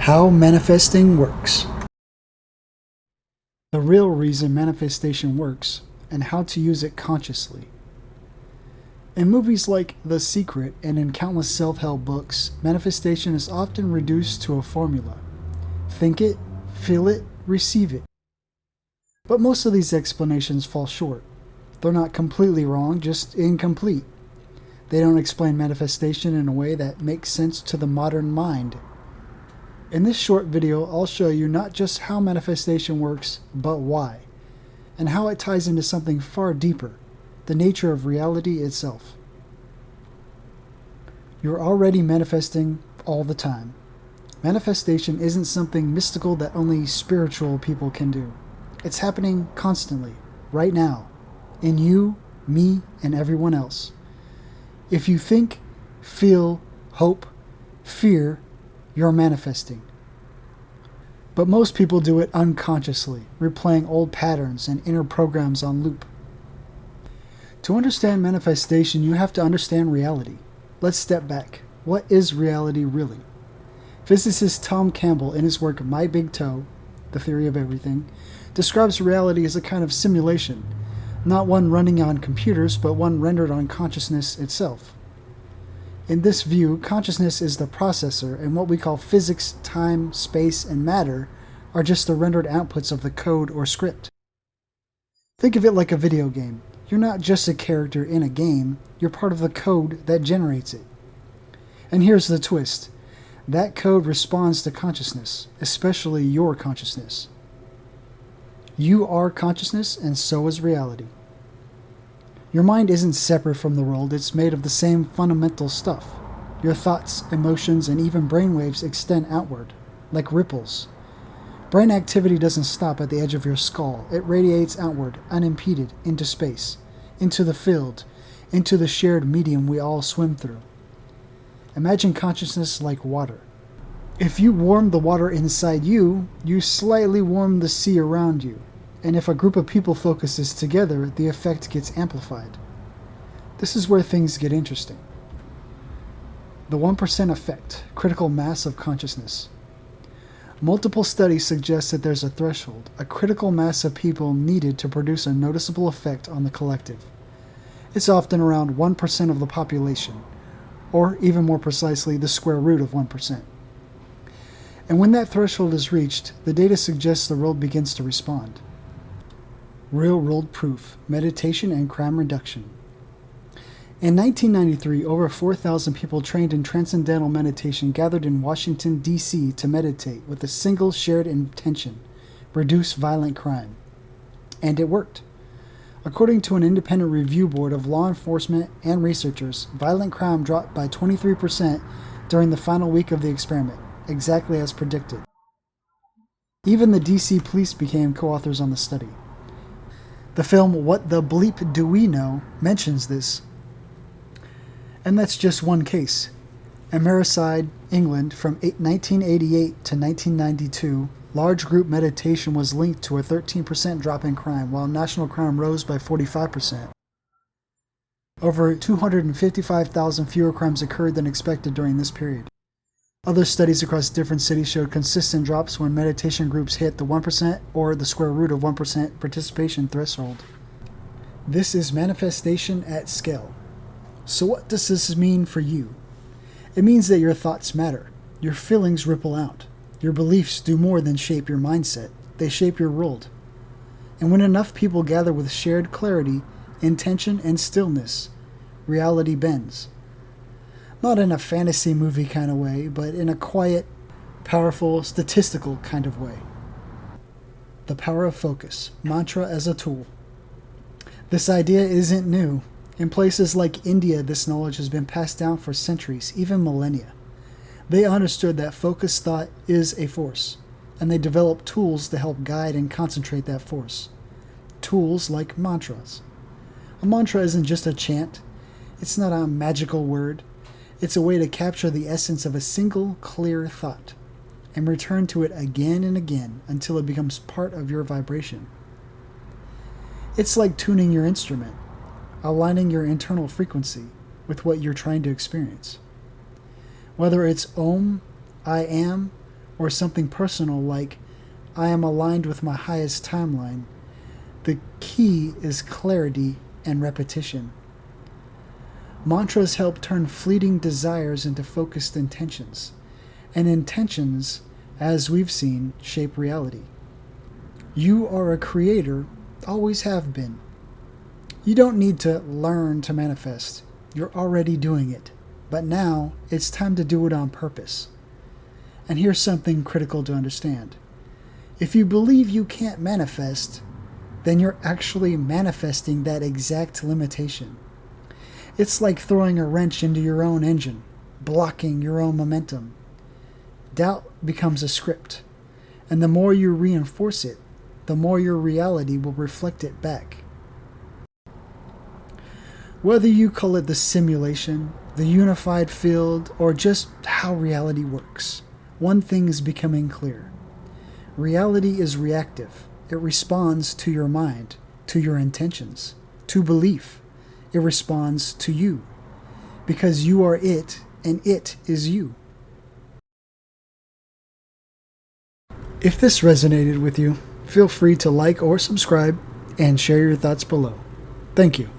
How manifesting works. The real reason manifestation works and how to use it consciously. In movies like The Secret and in countless self-help books, manifestation is often reduced to a formula. Think it, feel it, receive it. But most of these explanations fall short. They're not completely wrong, just incomplete. They don't explain manifestation in a way that makes sense to the modern mind. In this short video, I'll show you not just how manifestation works, but why, and how it ties into something far deeper, the nature of reality itself. You're already manifesting all the time. Manifestation isn't something mystical that only spiritual people can do. It's happening constantly, right now, in you, me, and everyone else. If you think, feel, hope, fear, you're manifesting. But most people do it unconsciously, replaying old patterns and inner programs on loop. To understand manifestation, you have to understand reality. Let's step back. What is reality really? Physicist Tom Campbell, in his work My Big Toe, The Theory of Everything, describes reality as a kind of simulation, not one running on computers, but one rendered on consciousness itself. In this view, consciousness is the processor, and what we call physics, time, space, and matter are just the rendered outputs of the code or script. Think of it like a video game. You're not just a character in a game, you're part of the code that generates it. And here's the twist. That code responds to consciousness, especially your consciousness. You are consciousness, and so is reality. Your mind isn't separate from the world, it's made of the same fundamental stuff. Your thoughts, emotions, and even brainwaves extend outward, like ripples. Brain activity doesn't stop at the edge of your skull, it radiates outward, unimpeded, into space, into the field, into the shared medium we all swim through. Imagine consciousness like water. If you warm the water inside you, you slightly warm the sea around you. And if a group of people focuses together, the effect gets amplified. This is where things get interesting. The 1% effect, critical mass of consciousness. Multiple studies suggest that there's a threshold, a critical mass of people needed to produce a noticeable effect on the collective. It's often around 1% of the population, or even more precisely, the square root of 1%. And when that threshold is reached, the data suggests the world begins to respond. Real-world proof, meditation and crime reduction. In 1993, over 4,000 people trained in transcendental meditation gathered in Washington, D.C. to meditate with a single shared intention: reduce violent crime. And it worked. According to an independent review board of law enforcement and researchers, violent crime dropped by 23% during the final week of the experiment, exactly as predicted. Even the D.C. police became co-authors on the study. The film What the Bleep Do We Know mentions this. And that's just one case. In Merseyside, England, from 1988 to 1992, large group meditation was linked to a 13% drop in crime, while national crime rose by 45%. Over 255,000 fewer crimes occurred than expected during this period. Other studies across different cities showed consistent drops when meditation groups hit the 1% or the square root of 1% participation threshold. This is manifestation at scale. So what does this mean for you? It means that your thoughts matter. Your feelings ripple out. Your beliefs do more than shape your mindset. They shape your world. And when enough people gather with shared clarity, intention, and stillness, reality bends. Not in a fantasy movie kind of way, but in a quiet, powerful, statistical kind of way. The power of focus, mantra as a tool. This idea isn't new. In places like India, this knowledge has been passed down for centuries, even millennia. They understood that focused thought is a force, and they developed tools to help guide and concentrate that force. Tools like mantras. A mantra isn't just a chant. It's not a magical word. It's a way to capture the essence of a single, clear thought and return to it again and again until it becomes part of your vibration. It's like tuning your instrument, aligning your internal frequency with what you're trying to experience. Whether it's Om, I am, or something personal like, I am aligned with my highest timeline. The key is clarity and repetition. Mantras help turn fleeting desires into focused intentions, and intentions, as we've seen, shape reality. You are a creator, always have been. You don't need to learn to manifest. You're already doing it. But now, it's time to do it on purpose. And here's something critical to understand. If you believe you can't manifest, then you're actually manifesting that exact limitation. It's like throwing a wrench into your own engine, blocking your own momentum. Doubt becomes a script, and the more you reinforce it, the more your reality will reflect it back. Whether you call it the simulation, the unified field, or just how reality works, one thing is becoming clear. Reality is reactive. It responds to your mind, to your intentions, to belief. It responds to you, because you are it, and it is you. If this resonated with you, feel free to like or subscribe and share your thoughts below. Thank you.